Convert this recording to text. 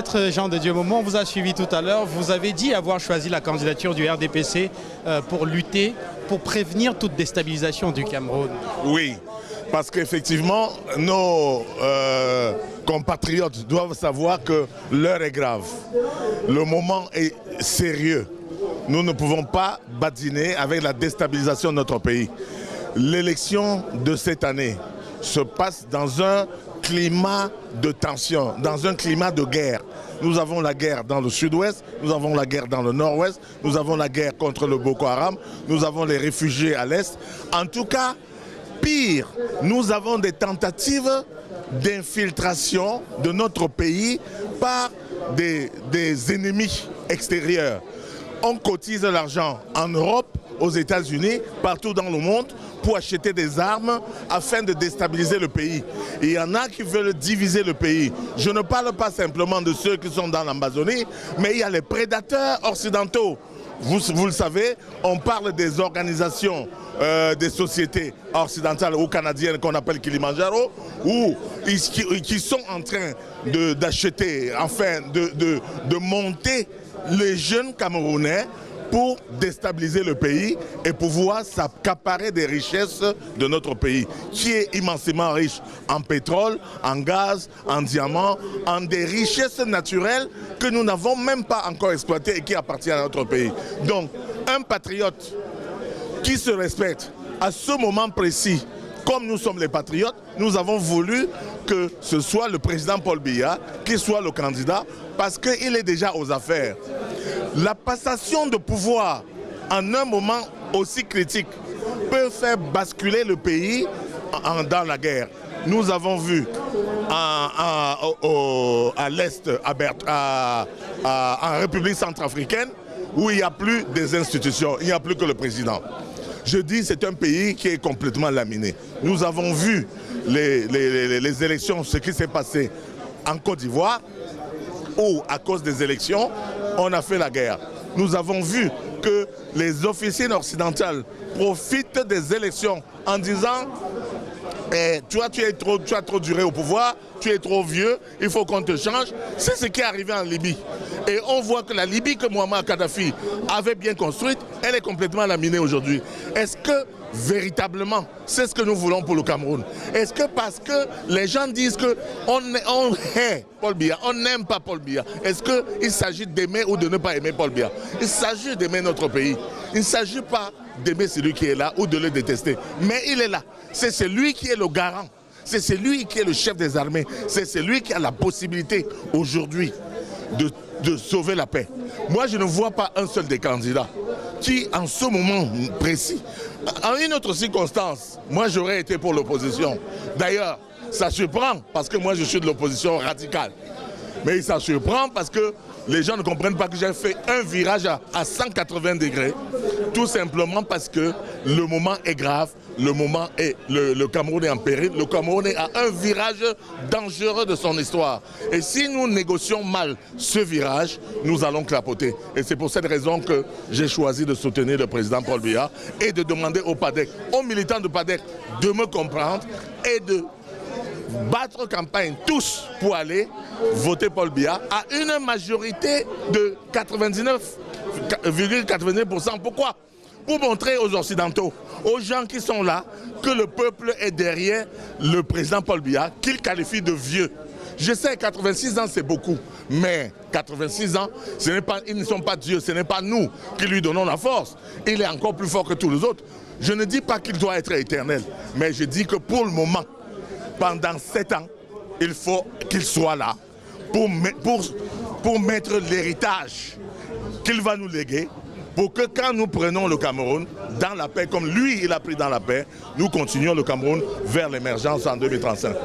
Maître Jean de Dieu Momon, on vous a suivi tout à l'heure. Vous avez dit avoir choisi la candidature du RDPC pour lutter, pour prévenir toute déstabilisation du Cameroun. Oui, parce qu'effectivement, nos compatriotes doivent savoir que l'heure est grave. Le moment est sérieux. Nous ne pouvons pas badiner avec la déstabilisation de notre pays. L'élection de cette année se passe dans un climat de tension, dans un climat de guerre. Nous avons la guerre dans le sud-ouest, nous avons la guerre dans le nord-ouest, nous avons la guerre contre le Boko Haram, nous avons les réfugiés à l'est. En tout cas, pire, nous avons des tentatives d'infiltration de notre pays par des ennemis extérieurs. On cotise l'argent en Europe, aux États-Unis, partout dans le monde, pour acheter des armes afin de déstabiliser le pays. Et il y en a qui veulent diviser le pays. Je ne parle pas simplement de ceux qui sont dans l'Amazonie, mais il y a les prédateurs occidentaux. Vous le savez, on parle des organisations, des sociétés occidentales ou canadiennes qu'on appelle Kilimanjaro, qui sont en train d'acheter, enfin de monter les jeunes Camerounais pour déstabiliser le pays et pouvoir s'accaparer des richesses de notre pays, qui est immensément riche en pétrole, en gaz, en diamants, en des richesses naturelles que nous n'avons même pas encore exploitées et qui appartiennent à notre pays. Donc, un patriote qui se respecte à ce moment précis, comme nous sommes les patriotes, nous avons voulu que ce soit le président Paul Biya qui soit le candidat parce qu'il est déjà aux affaires. La passation de pouvoir en un moment aussi critique peut faire basculer le pays dans la guerre. Nous avons vu à l'Est, en République centrafricaine, où il n'y a plus des institutions, il n'y a plus que le président. Je dis que c'est un pays qui est complètement laminé. Nous avons vu les élections, ce qui s'est passé en Côte d'Ivoire, où à cause des élections, on a fait la guerre. Nous avons vu que les officiers occidentaux profitent des élections en disant tu as trop duré au pouvoir, tu es trop vieux, il faut qu'on te change. C'est ce qui est arrivé en Libye. Et on voit que la Libye que Muammar Kadhafi avait bien construite, elle est complètement laminée aujourd'hui. Est-ce que véritablement, c'est ce que nous voulons pour le Cameroun? Est-ce que parce que les gens disent qu'on hait Paul Biya, on n'aime pas Paul Biya, est-ce qu'il s'agit d'aimer ou de ne pas aimer Paul Biya? Il s'agit d'aimer notre pays. Il ne s'agit pas d'aimer celui qui est là ou de le détester. Mais il est là. C'est celui qui est le garant. C'est celui qui est le chef des armées. C'est celui qui a la possibilité aujourd'hui de sauver la paix. Moi, je ne vois pas un seul des candidats qui, en ce moment précis, en une autre circonstance, moi j'aurais été pour l'opposition. D'ailleurs, ça surprend parce que moi je suis de l'opposition radicale. Mais ça surprend parce que les gens ne comprennent pas que j'ai fait un virage à 180 degrés. Tout simplement parce que le moment est grave, le Cameroun est en péril, le Cameroun est à un virage dangereux de son histoire. Et si nous négocions mal ce virage, nous allons clapoter. Et c'est pour cette raison que j'ai choisi de soutenir le président Paul Biya et de demander au PADEC, aux militants de PADEC de me comprendre et de battre campagne tous pour aller voter Paul Biya à une majorité de 99,99%. Pourquoi? Pour montrer aux Occidentaux, aux gens qui sont là, que le peuple est derrière le président Paul Biya, qu'il qualifie de vieux. Je sais, 86 ans c'est beaucoup, mais 86 ans, ils ne sont pas Dieu, ce n'est pas nous qui lui donnons la force. Il est encore plus fort que tous les autres. Je ne dis pas qu'il doit être éternel, mais je dis que pour le moment, pendant 7 ans, il faut qu'il soit là pour mettre l'héritage qu'il va nous léguer, pour que quand nous prenons le Cameroun dans la paix, comme lui il a pris dans la paix, nous continuons le Cameroun vers l'émergence en 2035.